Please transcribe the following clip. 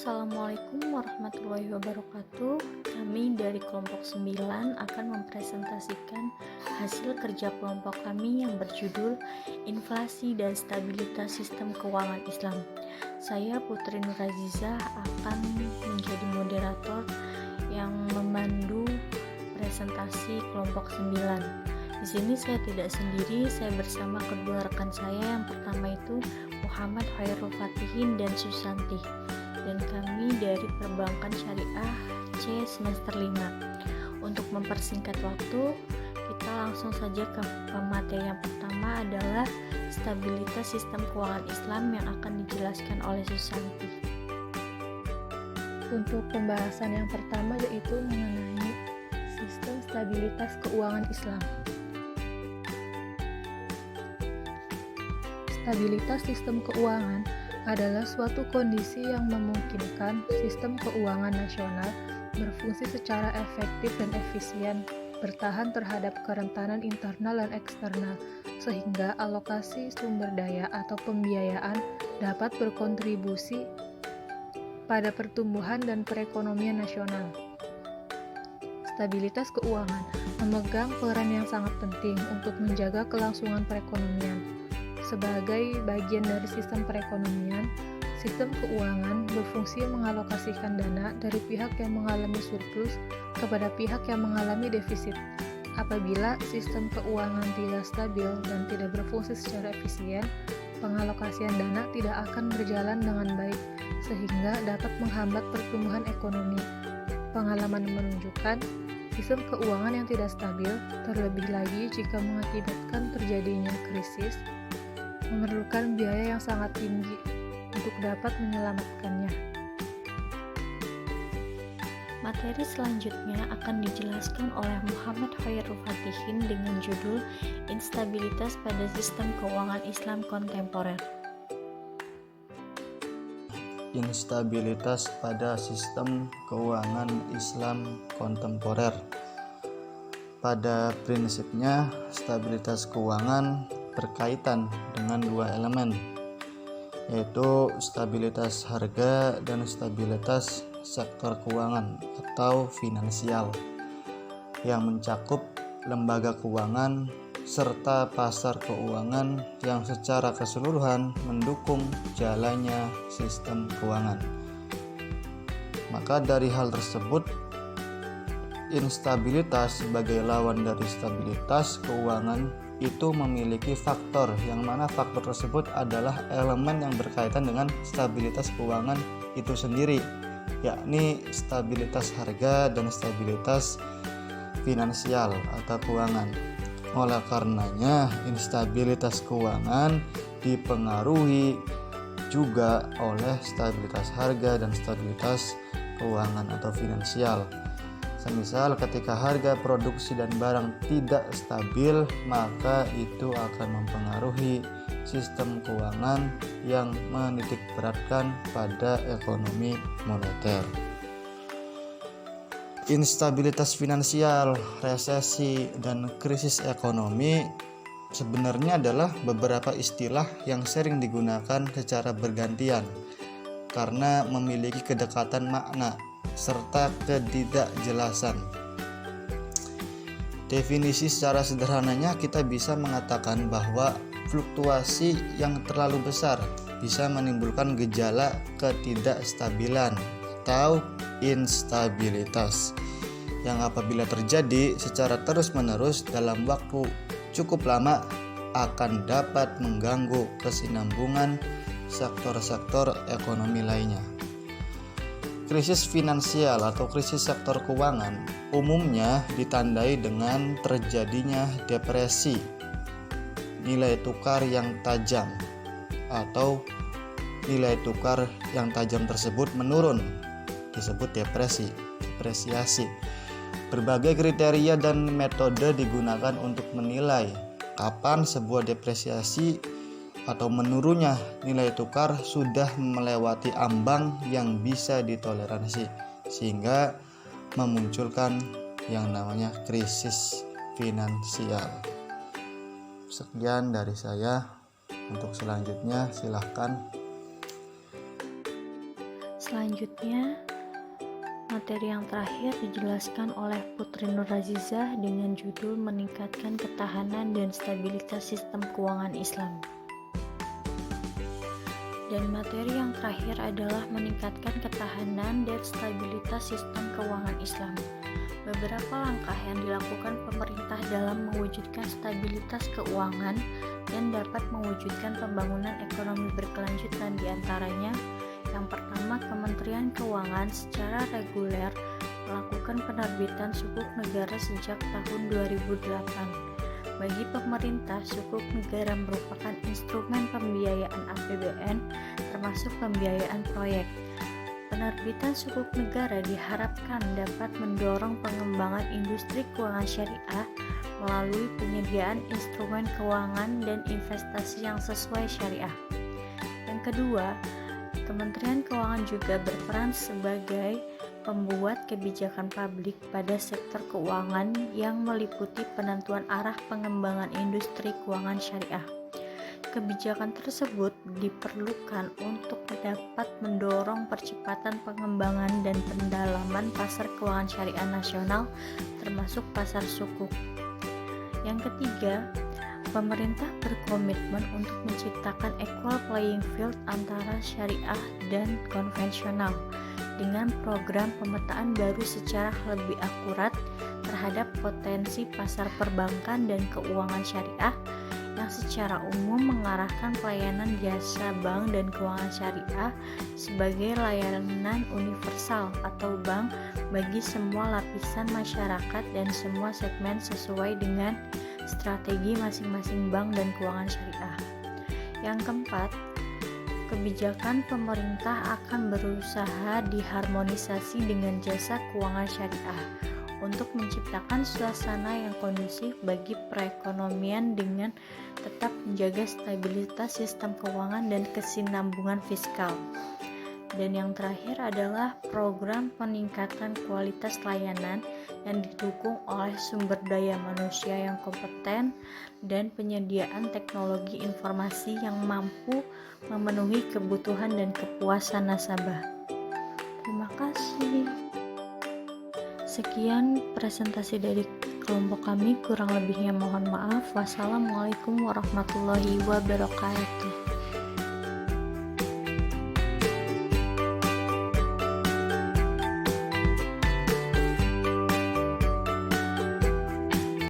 Assalamualaikum warahmatullahi wabarakatuh. Kami dari kelompok 9 akan mempresentasikan hasil kerja kelompok kami yang berjudul Inflasi dan Stabilitas Sistem Keuangan Islam. Saya Putri Nuraziza akan menjadi moderator yang memandu presentasi kelompok 9. Di sini saya tidak sendiri, saya bersama kedua rekan saya. Yang pertama itu Muhammad Khairul Fatihin dan Susanti, dan kami dari Perbankan Syariah C semester 5. Untuk mempersingkat waktu, kita langsung saja ke pemateri yang pertama adalah stabilitas sistem keuangan Islam yang akan dijelaskan oleh Susanti. Untuk pembahasan yang pertama yaitu mengenai sistem stabilitas keuangan Islam. Stabilitas sistem keuangan adalah suatu kondisi yang memungkinkan sistem keuangan nasional berfungsi secara efektif dan efisien, bertahan terhadap kerentanan internal dan eksternal, sehingga alokasi sumber daya atau pembiayaan dapat berkontribusi pada pertumbuhan dan perekonomian nasional. Stabilitas keuangan memegang peran yang sangat penting untuk menjaga kelangsungan perekonomian. Sebagai bagian dari sistem perekonomian, sistem keuangan berfungsi mengalokasikan dana dari pihak yang mengalami surplus kepada pihak yang mengalami defisit. Apabila sistem keuangan tidak stabil dan tidak berfungsi secara efisien, pengalokasian dana tidak akan berjalan dengan baik, sehingga dapat menghambat pertumbuhan ekonomi. Pengalaman menunjukkan sistem keuangan yang tidak stabil, terlebih lagi jika mengakibatkan terjadinya krisis, memerlukan biaya yang sangat tinggi untuk dapat menyelamatkannya. Materi selanjutnya akan dijelaskan oleh Muhammad Khairul Fatihin dengan judul Instabilitas pada Sistem Keuangan Islam Kontemporer. Instabilitas pada sistem keuangan Islam kontemporer. Pada prinsipnya, stabilitas keuangan berkaitan dengan dua elemen, yaitu stabilitas harga dan stabilitas sektor keuangan atau finansial, yang mencakup lembaga keuangan serta pasar keuangan yang secara keseluruhan mendukung jalannya sistem keuangan. Maka dari hal tersebut, instabilitas sebagai lawan dari stabilitas keuangan itu memiliki faktor, yang mana faktor tersebut adalah elemen yang berkaitan dengan stabilitas keuangan itu sendiri, yakni stabilitas harga dan stabilitas finansial atau keuangan. Oleh karenanya, instabilitas keuangan dipengaruhi juga oleh stabilitas harga dan stabilitas keuangan atau finansial. Semisal ketika harga produksi dan barang tidak stabil, maka itu akan mempengaruhi sistem keuangan yang menitik beratkan pada ekonomi moneter. Instabilitas finansial, resesi, dan krisis ekonomi sebenarnya adalah beberapa istilah yang sering digunakan secara bergantian karena memiliki kedekatan makna serta ketidakjelasan. Definisi secara sederhananya, kita bisa mengatakan bahwa fluktuasi yang terlalu besar bisa menimbulkan gejala ketidakstabilan atau instabilitas, yang apabila terjadi secara terus-menerus dalam waktu cukup lama akan dapat mengganggu kesinambungan sektor-sektor ekonomi lainnya. Krisis finansial atau krisis sektor keuangan umumnya ditandai dengan terjadinya depresi, nilai tukar yang tajam, atau nilai tukar yang tajam tersebut menurun, disebut depresiasi. Berbagai kriteria dan metode digunakan untuk menilai kapan sebuah depresiasi atau menurunnya nilai tukar sudah melewati ambang yang bisa ditoleransi, sehingga memunculkan yang namanya krisis finansial. Sekian dari saya. Untuk selanjutnya silahkan. Selanjutnya, materi yang terakhir dijelaskan oleh Putri Nur Azizah dengan judul Meningkatkan Ketahanan dan Stabilitas Sistem Keuangan Islam. Dan materi yang terakhir adalah meningkatkan ketahanan dan stabilitas sistem keuangan Islam. Beberapa langkah yang dilakukan pemerintah dalam mewujudkan stabilitas keuangan dan dapat mewujudkan pembangunan ekonomi berkelanjutan diantaranya: yang pertama, Kementerian Keuangan secara reguler melakukan penerbitan sukuk negara sejak tahun 2008. Bagi pemerintah, sukuk negara merupakan instrumen pembiayaan APBN termasuk pembiayaan proyek. Penerbitan sukuk negara diharapkan dapat mendorong pengembangan industri keuangan syariah melalui penyediaan instrumen keuangan dan investasi yang sesuai syariah. Yang kedua, Kementerian Keuangan juga berperan sebagai pembuat kebijakan publik pada sektor keuangan yang meliputi penentuan arah pengembangan industri keuangan syariah. Kebijakan tersebut diperlukan untuk dapat mendorong percepatan pengembangan dan pendalaman pasar keuangan syariah nasional, termasuk pasar sukuk. Yang ketiga, pemerintah berkomitmen untuk menciptakan equal playing field antara syariah dan konvensional dengan program pemetaan baru secara lebih akurat terhadap potensi pasar perbankan dan keuangan syariah yang secara umum mengarahkan pelayanan jasa bank dan keuangan syariah sebagai layanan universal atau bank bagi semua lapisan masyarakat dan semua segmen sesuai dengan strategi masing-masing bank dan keuangan syariah. Yang keempat, kebijakan pemerintah akan berusaha diharmonisasi dengan jasa keuangan syariah untuk menciptakan suasana yang kondusif bagi perekonomian dengan tetap menjaga stabilitas sistem keuangan dan kesinambungan fiskal. Dan yang terakhir adalah program peningkatan kualitas layanan yang didukung oleh sumber daya manusia yang kompeten dan penyediaan teknologi informasi yang mampu memenuhi kebutuhan dan kepuasan nasabah. Terima kasih. Sekian presentasi dari kelompok kami, kurang lebihnya mohon maaf. Wassalamualaikum warahmatullahi wabarakatuh.